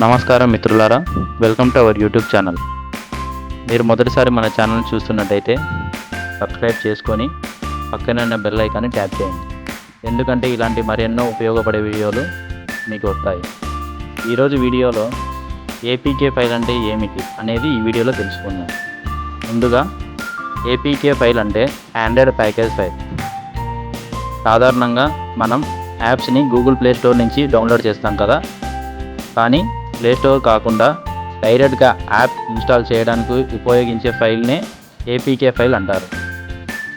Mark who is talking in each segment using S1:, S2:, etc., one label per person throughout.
S1: నమస్కారం మిత్రులారా, welcome to our YouTube channel. మీరు మొదటిసారి మన ఛానల్ చూస్తున్నట్టయితే సబ్స్క్రైబ్ చేసుకొని పక్కనే ఉన్న బెల్ ఐకాన్ని ట్యాప్ చేయండి. ఎందుకంటే ఇలాంటి మరెన్నో ఉపయోగపడే వీడియోలు మీకు వస్తాయి. ఈరోజు వీడియోలో ఏపీకే ఫైల్ అంటే ఏమిటి అనేది ఈ వీడియోలో తెలుసుకుందాం. ముందుగా ఏపీకే ఫైల్ అంటే ఆండ్రాయిడ్ ప్యాకేజ్ ఫైల్. సాధారణంగా మనం యాప్స్ని గూగుల్ ప్లే స్టోర్ నుంచి డౌన్లోడ్ చేస్తాం కదా, కానీ ప్లే స్టోర్ కాకుండా డైరెక్ట్గా యాప్ ఇన్స్టాల్ చేయడానికి ఉపయోగించే ఫైల్నే ఏపీకే ఫైల్ అంటారు.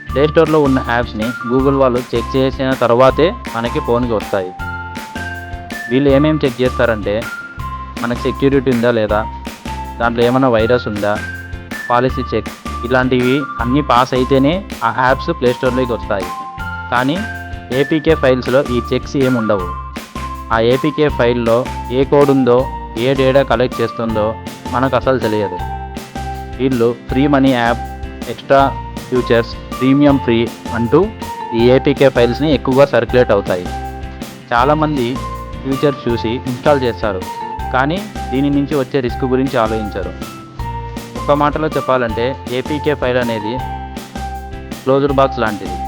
S1: ప్లే స్టోర్లో ఉన్న యాప్స్ని గూగుల్ వాళ్ళు చెక్ చేసిన తర్వాతే మనకి ఫోన్కి వస్తాయి. వీళ్ళు ఏమేమి చెక్ చేస్తారంటే మనకి సెక్యూరిటీ ఉందా లేదా, దాంట్లో ఏమైనా వైరస్ ఉందా, పాలసీ చెక్, ఇలాంటివి అన్నీ పాస్ అయితేనే ఆ యాప్స్ ప్లే స్టోర్లోకి వస్తాయి. కానీ ఏపీకే ఫైల్స్లో ఈ చెక్స్ ఏమి ఉండవు. ఆ ఏపీకే ఫైల్లో ఏ కోడ్ ఉందో, ఏ డేటా కలెక్ట్ చేస్తుందో మనకు అసలు తెలియదు. వీళ్ళు free money app, extra futures, premium free అంటూ ఈ ఏపీకే ఫైల్స్ని ఎక్కువగా సర్క్యులేట్ అవుతాయి. చాలామంది ఫ్యూచర్స్ చూసి ఇన్స్టాల్ చేస్తారు, కానీ దీని నుంచి వచ్చే రిస్క్ గురించి ఆలోచించరు. ఒక మాటలో చెప్పాలంటే ఏపీకే ఫైల్ అనేది క్లోజ్డ్ బాక్స్ లాంటిది.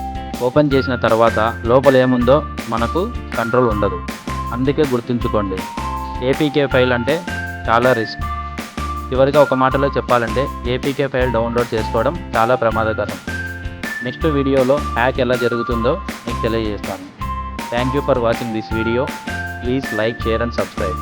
S1: ఓపెన్ చేసిన తర్వాత లోపల ఏముందో మనకు కంట్రోల్ ఉండదు. అందుకే గుర్తుంచుకోండి, ఏపీకే ఫైల్ అంటే చాలా రిస్క్. చివరిగా ఒక మాటలో చెప్పాలంటే ఏపీకే ఫైల్ డౌన్లోడ్ చేసుకోవడం చాలా ప్రమాదకరం. నెక్స్ట్ వీడియోలో హ్యాక్ ఎలా జరుగుతుందో మీకు తెలియజేస్తాను. Thank you for watching this video. Please like, share and subscribe.